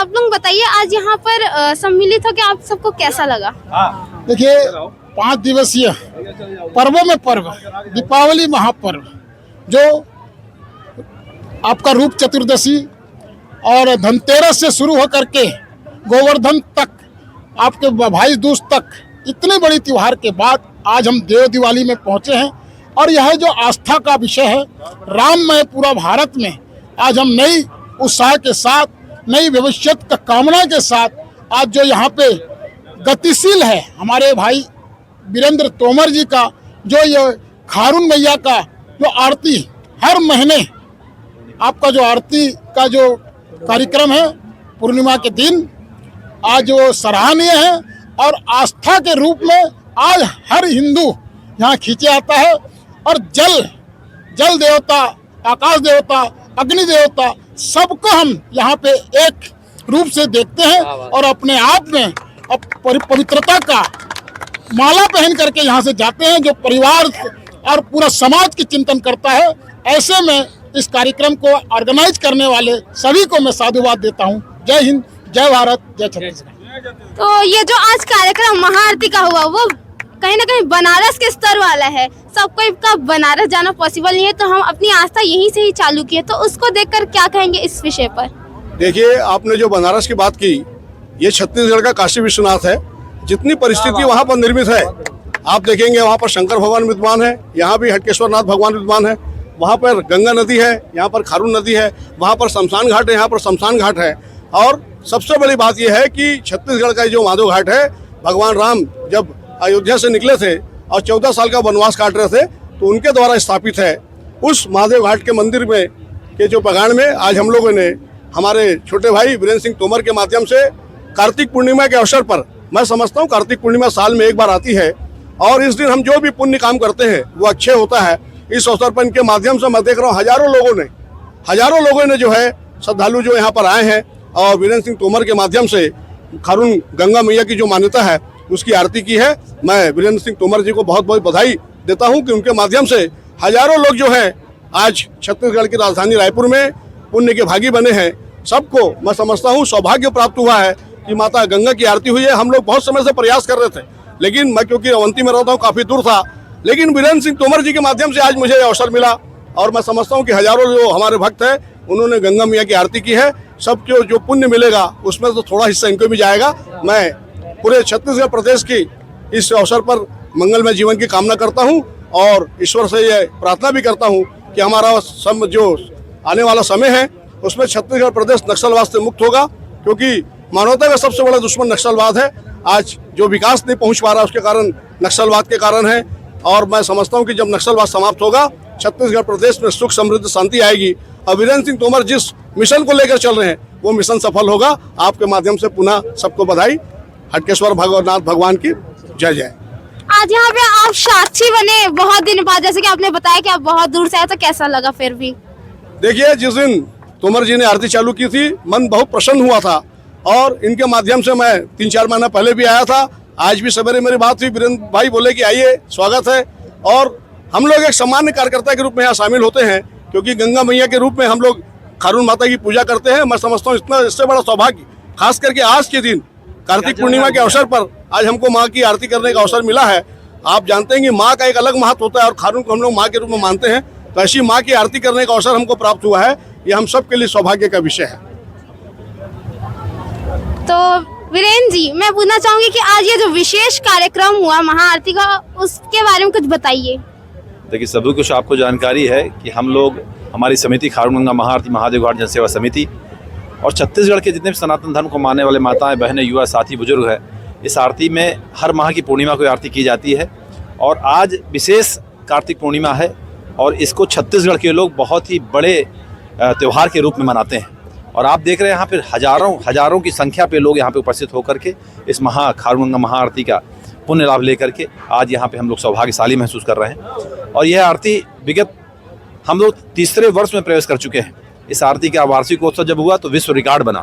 आप लोग बताइए आज यहाँ पर सम्मिलित होकर आप सबको कैसा लगा? देखिए 5 दिवसीय पर्वों में पर्व दीपावली महापर्व जो आपका रूप चतुर्दशी और धनतेरस से शुरू होकर के गोवर्धन तक आपके भाई दूज तक इतने बड़ी त्योहार के बाद आज हम देव दिवाली में पहुंचे हैं। और यह जो आस्था का विषय है, राममय पूरा भारत में आज हम नई उत्साह के साथ, नई भविष्य का कामना के साथ आज जो यहाँ पे गतिशील है हमारे भाई वीरेंद्र तोमर जी का जो ये खारून मैया का जो आरती हर महीने आपका जो आरती का जो कार्यक्रम है पूर्णिमा के दिन आज वो सराहनीय है। और आस्था के रूप में आज हर हिंदू यहाँ खींचे आता है। और जल देवता, आकाश देवता, अग्नि देवता सबको हम यहाँ पे एक रूप से देखते हैं और अपने आप में पवित्रता का माला पहन करके यहाँ से जाते हैं, जो परिवार और पूरा समाज की चिंतन करता है। ऐसे में इस कार्यक्रम को ऑर्गेनाइज करने वाले सभी को मैं साधुवाद देता हूँ। जय हिंद, जय भारत, जय छत्तीसगढ़। तो ये जो आज कार्यक्रम महाआरती का हुआ वो कहीं ना कहीं बनारस के स्तर वाला है। सबको का बनारस जाना पॉसिबल नहीं है, तो हम अपनी आस्था यहीं से ही चालू किए। तो उसको देखकर क्या कहेंगे इस विषय पर? देखिए, आपने जो बनारस की बात की, ये छत्तीसगढ़ का काशी विश्वनाथ है। जितनी परिस्थिति वहाँ पर निर्मित है, आप देखेंगे वहाँ पर शंकर भगवान विद्यमान है, यहाँ भी हटकेश्वर नाथ भगवान विद्यमान है, वहाँ पर गंगा नदी है, यहाँ पर खारून नदी है, वहाँ पर शमशान घाट है, यहाँ पर शमशान घाट है। और सबसे बड़ी बात यह है कि छत्तीसगढ़ का जो माधव घाट है, भगवान राम जब अयोध्या से निकले थे और 14 साल का वनवास काट रहे थे तो उनके द्वारा स्थापित है। उस महादेव घाट के मंदिर में के जो पगान में आज हम लोगों ने हमारे छोटे भाई वीरेंद्र सिंह तोमर के माध्यम से कार्तिक पूर्णिमा के अवसर पर, मैं समझता हूँ कार्तिक पूर्णिमा साल में एक बार आती है और इस दिन हम जो भी पुण्य काम करते हैं वो अक्षय होता है। इस अवसर पर इनके माध्यम से मैं देख रहा हूँ हजारों लोगों ने जो है श्रद्धालु जो यहाँ पर आए हैं और वीरेंद्र सिंह तोमर के माध्यम से खारून गंगा मैया की जो मान्यता है उसकी आरती की है। मैं वीरेंद्र सिंह तोमर जी को बहुत बहुत बधाई देता हूं कि उनके माध्यम से हजारों लोग जो हैं आज छत्तीसगढ़ की राजधानी रायपुर में पुण्य के भागी बने हैं। सबको मैं समझता हूं सौभाग्य प्राप्त हुआ है कि माता गंगा की आरती हुई है। हम लोग बहुत समय से प्रयास कर रहे थे, लेकिन मैं क्योंकि अवंती में रहता हूँ, काफ़ी दूर था, लेकिन वीरेंद्र सिंह तोमर जी के माध्यम से आज मुझे अवसर मिला और मैं समझता हूँ कि हजारों जो हमारे भक्त हैं उन्होंने गंगा मैया की आरती की है। सबको जो पुण्य मिलेगा उसमें तो थोड़ा हिस्सा इनको भी जाएगा। मैं पूरे छत्तीसगढ़ प्रदेश की इस अवसर पर मंगलमय जीवन की कामना करता हूं और ईश्वर से ये प्रार्थना भी करता हूं कि हमारा जो आने वाला समय है उसमें छत्तीसगढ़ प्रदेश नक्सलवाद से मुक्त होगा, क्योंकि मानवता का सबसे बड़ा दुश्मन नक्सलवाद है। आज जो विकास नहीं पहुंच पा रहा उसके कारण नक्सलवाद के कारण है। और मैं समझता हूँ कि जब नक्सलवाद समाप्त होगा छत्तीसगढ़ प्रदेश में सुख समृद्धि शांति आएगी और वीरेंद्र सिंह तोमर जिस मिशन को लेकर चल रहे हैं वो मिशन सफल होगा। आपके माध्यम से पुनः सबको बधाई। हटकेश्वर भगवनाथ भगवान की जय जय। आज यहाँ पे आप साक्षी बने बहुत दिन बाद, जैसे कि आपने बताया कि आप बहुत दूर से आए, तो कैसा लगा? फिर भी देखिए, जिस दिन तोमर जी ने आरती चालू की थी मन बहुत प्रसन्न हुआ था और इनके माध्यम से मैं 3-4 महीना पहले भी आया था। आज भी सवेरे मेरी बात हुई, वीरेंद्र भाई बोले कि आइए, स्वागत है। और हम लोग एक सामान्य कार्यकर्ता के रूप में यहाँ शामिल होते हैं, क्योंकि गंगा मैया के रूप में हम लोग खारून माता की पूजा करते हैं। मैं समझता हूँ इतना इससे बड़ा सौभाग्य, खास करके आज के दिन कार्तिक पूर्णिमा के अवसर पर आज हमको माँ की आरती करने का अवसर मिला है। आप जानते हैं कि माँ का एक अलग महत्व होता है और खारून को हम लोग माँ के रूप में मानते हैं, तो ऐसी माँ की आरती करने का अवसर हमको प्राप्त हुआ है। ये हम सब के लिए सौभाग्य का विषय है। तो वीरेंद्र जी, मैं पूछना चाहूंगी कि आज ये जो विशेष कार्यक्रम हुआ महाआरती का, उसके बारे में कुछ बताइए। देखिए, सभी कुछ आपको जानकारी है कि हम लोग, हमारी समिति खारून गंगा महाआरती महादेव घाट जनसेवा समिति और छत्तीसगढ़ के जितने भी सनातन धर्म को मानने वाले माताएं, बहनें, युवा साथी, बुजुर्ग है, इस आरती में हर माह की पूर्णिमा को आरती की जाती है और आज विशेष कार्तिक पूर्णिमा है और इसको छत्तीसगढ़ के लोग बहुत ही बड़े त्यौहार के रूप में मनाते हैं। और आप देख रहे हैं यहाँ पे हजारों की संख्या पे लोग यहाँ पे उपस्थित होकर के इस खारून गंगा महाआरती का पुण्य लाभ लेकर के आज यहाँ पे हम लोग सौभाग्यशाली महसूस कर रहे हैं। और यह आरती विगत हम लोग 3रे वर्ष में प्रवेश कर चुके हैं। इस आरती का वार्षिकोत्सव जब हुआ तो विश्व रिकॉर्ड बना,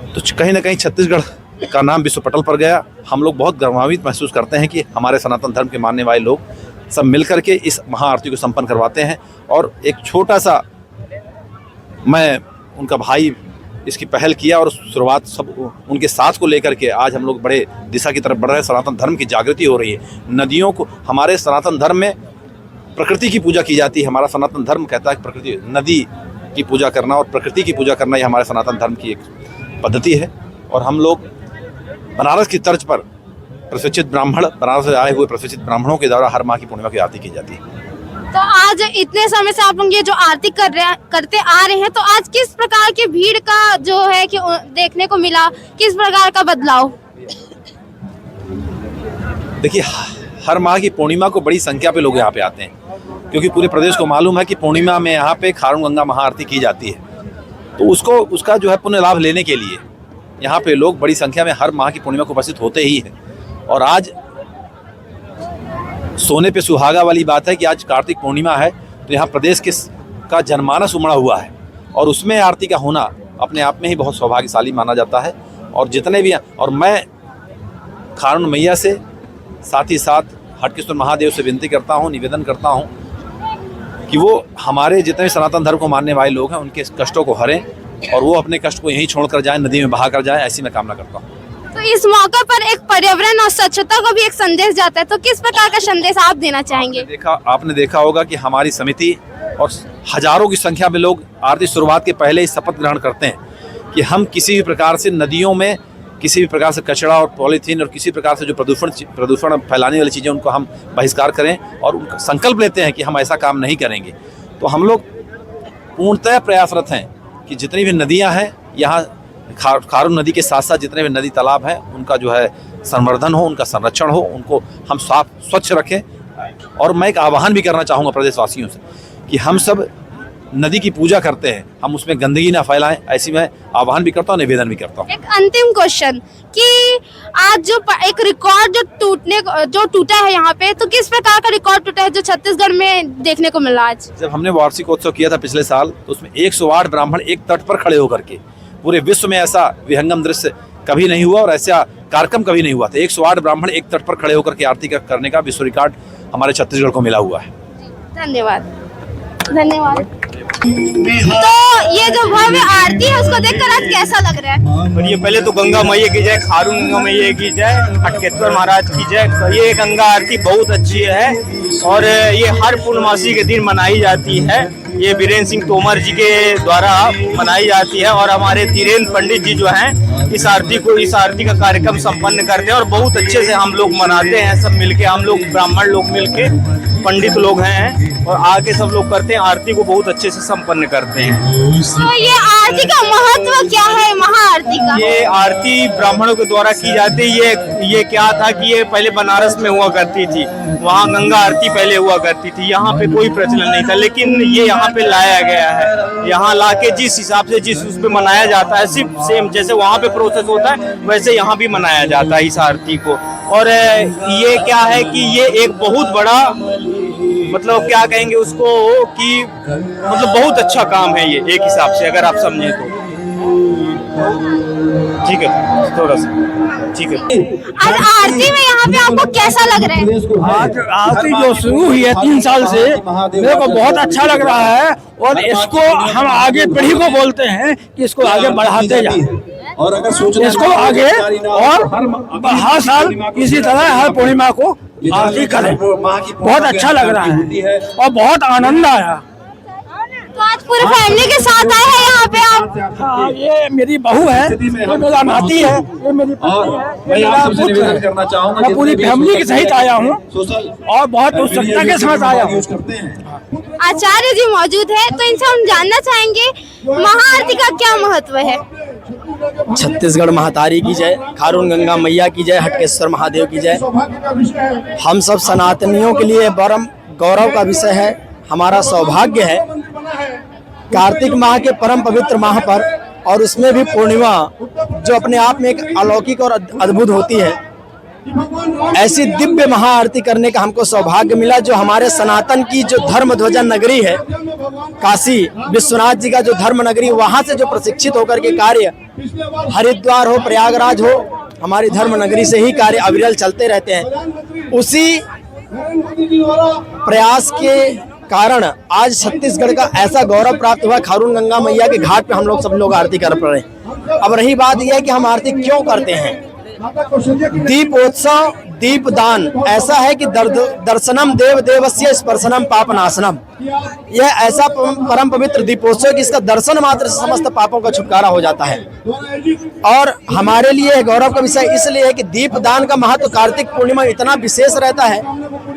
तो कहीं ना कहीं छत्तीसगढ़ का नाम विश्व पटल पर गया। हम लोग बहुत गौरवान्वित महसूस करते हैं कि हमारे सनातन धर्म के मानने वाले लोग सब मिलकर के इस महाआरती को संपन्न करवाते हैं। और एक छोटा सा मैं उनका भाई इसकी पहल किया और शुरुआत सब उनके साथ को लेकर के आज हम लोग बड़े दिशा की तरफ बढ़ रहे हैं। सनातन धर्म की जागृति हो रही है। नदियों को, हमारे सनातन धर्म में प्रकृति की पूजा की जाती है। हमारा सनातन धर्म कहता है कि प्रकृति, नदी की पूजा करना और प्रकृति की पूजा करना ये हमारे सनातन धर्म की एक पद्धति है। और हम लोग बनारस की तर्ज पर प्रशिक्षित ब्राह्मण, बनारस से आए हुए प्रशिक्षित ब्राह्मणों के द्वारा हर माह की पूर्णिमा की आरती की जाती है। तो आज इतने समय से आप लोग ये जो आरती करते आ रहे हैं, तो आज किस प्रकार की भीड़ का जो है कि देखने को मिला, किस प्रकार का बदलाव? देखिए, हर माह की पूर्णिमा को बड़ी संख्या पे लोग यहाँ पे आते हैं, क्योंकि पूरे प्रदेश को मालूम है कि पूर्णिमा में यहाँ पे खारून गंगा महाआरती की जाती है। तो उसका जो है पुण्य लाभ लेने के लिए यहाँ पे लोग बड़ी संख्या में हर माह की पूर्णिमा को उपस्थित होते ही हैं। और आज सोने पे सुहागा वाली बात है कि आज कार्तिक पूर्णिमा है, तो यहाँ प्रदेश का जनमानस उमड़ा हुआ है और उसमें आरती का होना अपने आप में ही बहुत सौभाग्यशाली माना जाता है। और जितने भी, और मैं खारून मैया से साथ ही साथ हटकेश्वर महादेव से विनती करता हूँ, निवेदन करता हूँ कि वो हमारे जितने सनातन धर्म को मानने वाले लोग हैं उनके कष्टों को हरें और वो अपने कष्ट को यहीं छोड़कर जाएं, नदी में बहा कर जाएं, ऐसी मैं कामना करता हूँ। तो इस मौके पर एक पर्यावरण और स्वच्छता को भी एक संदेश जाता है, तो किस प्रकार का संदेश आप देना चाहेंगे? आपने देखा होगा कि हमारी समिति और हजारों की संख्या में लोग आरती शुरुआत के पहले ही शपथ ग्रहण करते हैं कि हम किसी भी प्रकार से नदियों में किसी भी प्रकार से कचरा और पॉलीथीन और किसी प्रकार से जो प्रदूषण फैलाने वाली चीज़ें उनको हम बहिष्कार करें और उनका संकल्प लेते हैं कि हम ऐसा काम नहीं करेंगे। तो हम लोग पूर्णतः प्रयासरत हैं कि जितनी भी नदियां हैं यहाँ खारून नदी के साथ साथ जितने भी नदी तालाब हैं उनका जो है संवर्धन हो, उनका संरक्षण हो, उनको हम साफ स्वच्छ रखें। और मैं एक आह्वान भी करना चाहूँगा प्रदेशवासियों से कि हम सब नदी की पूजा करते हैं, हम उसमें गंदगी ना फैलाएं, ऐसी मैं आह्वान भी करता हूँ, निवेदन भी करता हूँ। एक अंतिम क्वेश्चन कि आज जो एक रिकॉर्ड जो टूटा है यहाँ पे, तो किस प्रकार का रिकॉर्ड टूटा है जो छत्तीसगढ़ में देखने को मिला? आज जब हमने वार्षिकोत्सव किया था पिछले साल, तो उसमें 108 ब्राह्मण एक तट पर खड़े होकर के, पूरे विश्व में ऐसा विहंगम दृश्य कभी नहीं हुआ और ऐसा कार्यक्रम कभी नहीं हुआ था। 108 ब्राह्मण एक तट पर खड़े होकर के आरती करने का विश्व रिकॉर्ड हमारे छत्तीसगढ़ को मिला हुआ है। धन्यवाद। तो ये जो भव्य आरती है उसको देखकर आज कैसा लग रहा है? और ये पहले तो गंगा मैया की जय, खारून गंगा मैया की जय, हटकेश्वर महाराज की जय। तो ये गंगा आरती बहुत अच्छी है और ये हर पूर्णमासी के दिन मनाई जाती है। ये बीरेन्द्र सिंह तोमर जी के द्वारा मनाई जाती है और हमारे धीरेन्द्र पंडित जी जो हैं इस आरती का कार्यक्रम संपन्न करते हैं और बहुत अच्छे से हम लोग मनाते हैं। सब मिलके, हम लोग ब्राह्मण लोग मिलके, पंडित लोग हैं और आके सब लोग करते हैं, आरती को बहुत अच्छे से संपन्न करते हैं। तो ये आरती का महत्व क्या है, महाआरती का? ये आरती ब्राह्मणों के द्वारा की जाती है। ये क्या था कि ये पहले बनारस में हुआ करती थी, वहाँ गंगा आरती पहले हुआ करती थी, यहाँ पे कोई प्रचलन नहीं था, लेकिन ये यहाँ पे लाया गया है। यहाँ लाके जिस हिसाब से जिस उस पे मनाया जाता है, सिर्फ सेम जैसे वहाँ पे प्रोसेस होता है वैसे यहाँ भी मनाया जाता है इस आरती को। और ये क्या है कि ये एक बहुत बड़ा, मतलब क्या कहेंगे उसको, कि मतलब बहुत अच्छा काम है ये एक हिसाब से, अगर आप समझे तो। ठीक है, थोड़ा सा ठीक है। आज आरती में यहाँ पे आपको कैसा लग रहा है? आज आरती जो शुरू हुई है 3 साल से, मेरे को बहुत अच्छा लग रहा है और इसको हम आगे पीढ़ी को बोलते हैं कि इसको आगे बढ़ाते जाएं और अगर इसको आगे और हर साल इसी तरह हर पूर्णिमा को आरती करें। बहुत अच्छा लग रहा है और बहुत आनंद आया। तो आज पूरे फैमिली के साथ आए हैं यहाँ पे आप? हाँ, ये मेरी बहू है, ये मेरा नाती है, ये मेरी पत्नी है, ये मेरा पुत्र है। मैं पूरी फैमिली के सहित आया हूँ और बहुत उत्सुकता के साथ आया हूँ। आचार्य जी मौजूद है, तो इनसे हम जानना चाहेंगे महाआरती का क्या महत्व है? छत्तीसगढ़ महातारी की जय, खारून गंगा मैया की जय, हटकेश्वर महादेव की जय। हम सब सनातनियों के लिए परम गौरव का विषय है, हमारा सौभाग्य है कार्तिक माह के परम पवित्र माह पर, और उसमें भी पूर्णिमा जो अपने आप में एक अलौकिक और अद्भुत होती है, ऐसी दिव्य महाआरती करने का हमको सौभाग्य मिला। जो हमारे सनातन की जो धर्म ध्वजा नगरी है, काशी विश्वनाथ जी का जो धर्म नगरी, वहाँ से जो प्रशिक्षित होकर के कार्य हरिद्वार हो, प्रयागराज हो, हमारी धर्म नगरी से ही कार्य अविरल चलते रहते हैं। उसी प्रयास के कारण आज छत्तीसगढ़ का ऐसा गौरव प्राप्त हुआ। खारून गंगा मैया के घाट पे हम लोग सब लोग आरती कर रहे हैं। अब रही बात यह है कि हम आरती क्यों करते हैं। दीपोत्सव, दीपदान ऐसा है कि दर्शनम देव देवस्य स्पर्शनम पापनाशनम। यह ऐसा परम पवित्र दीपोत्सव कि इसका दर्शन मात्र से समस्त पापों का छुटकारा हो जाता है। और हमारे लिए गौरव का विषय इसलिए है कि दीपदान का महत्व कार्तिक पूर्णिमा इतना विशेष रहता है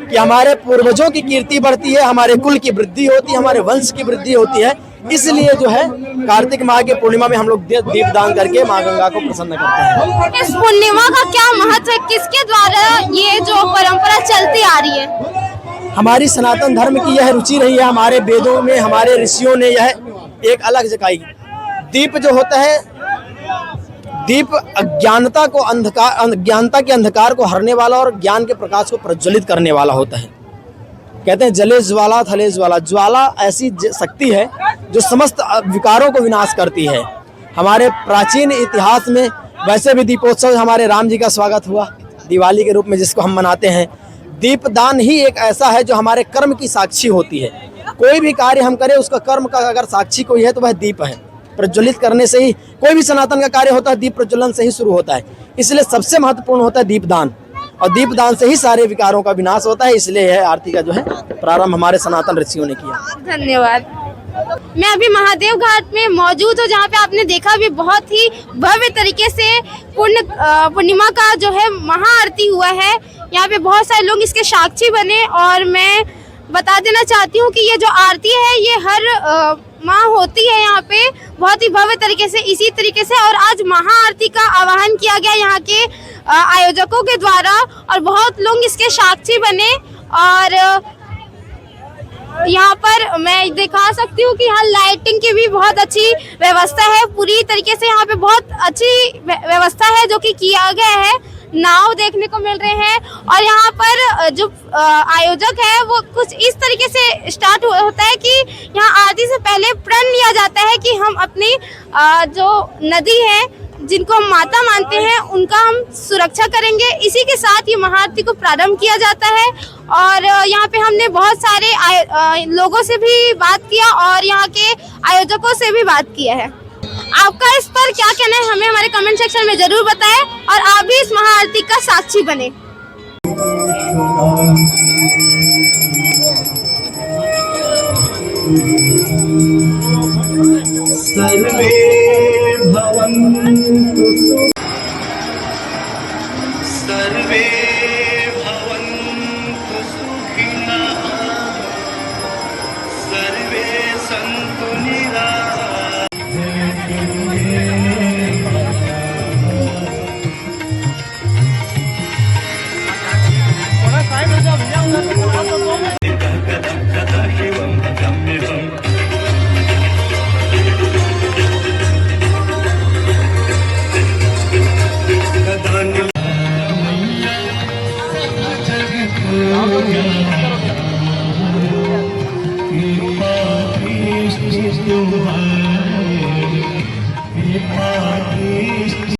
कि हमारे पूर्वजों की कीर्ति बढ़ती है, हमारे कुल की वृद्धि होती है, हमारे वंश की वृद्धि होती है। इसलिए जो है कार्तिक माह के पूर्णिमा में हम लोग दीपदान करके माँ गंगा को प्रसन्न करते हैं। इस पूर्णिमा का क्या महत्व है, किसके द्वारा ये जो परंपरा चलती आ रही है? हमारी सनातन धर्म की यह रुचि रही है। हमारे वेदों में हमारे ऋषियों ने यह एक अलग जगाई। दीप जो होता है, दीप अज्ञानता के अंधकार को हरने वाला और ज्ञान के प्रकाश को प्रज्वलित करने वाला होता है। कहते हैं जले ज्वाला थले ज्वाला। ज्वाला ऐसी शक्ति है जो समस्त विकारों को विनाश करती है। हमारे प्राचीन इतिहास में वैसे भी दीपोत्सव हमारे राम जी का स्वागत हुआ दिवाली के रूप में, जिसको हम मनाते हैं। दीपदान ही एक ऐसा है जो हमारे कर्म की साक्षी होती है। कोई भी कार्य हम करें उसका कर्म का अगर साक्षी कोई है तो वह दीप है। प्रज्वलित करने से ही कोई भी सनातन का कार्य होता है, दीप प्रज्वलन से ही शुरू होता है। इसलिए सबसे महत्वपूर्ण होता है दीपदान, और दीपदान से ही सारे विकारों का विनाश होता है। इसलिए यह आरती का जो है प्रारंभ हमारे सनातन ऋषियों ने किया। धन्यवाद। मैं अभी महादेव घाट में मौजूद हूँ, जहाँ पे आपने देखा भी बहुत ही भव्य तरीके से पूर्णिमा का जो है महाआरती हुआ है। यहाँ पे बहुत सारे लोग इसके साक्षी बने, और मैं बता देना चाहती हूँ कि ये जो आरती है ये हर माह होती है यहाँ पे बहुत ही भव्य तरीके से, इसी तरीके से। और आज महाआरती का आह्वान किया गया यहाँ के आयोजकों के द्वारा, और बहुत लोग इसके साक्षी बने। और यहाँ पर मैं दिखा सकती हूँ कि यहाँ लाइटिंग की भी बहुत अच्छी व्यवस्था है। पूरी तरीके से यहाँ पे बहुत अच्छी व्यवस्था है जो कि किया गया है। नाव देखने को मिल रहे हैं, और यहाँ पर जो आयोजक है वो कुछ इस तरीके से स्टार्ट होता है कि यहाँ आरती से पहले प्रण लिया जाता है कि हम अपनी जो नदी है, जिनको हम माता मानते हैं, उनका हम सुरक्षा करेंगे। इसी के साथ ये महाआरती को प्रारंभ किया जाता है। और यहाँ पे हमने बहुत सारे लोगों से भी बात किया और यहाँ के आयोजकों से भी बात किया है। आपका इस पर क्या कहना है, हमें हमारे कमेंट सेक्शन में जरूर बताएं, और आप भी इस महाआरती का साक्षी बने। सर्वे भवन्तु सर्वे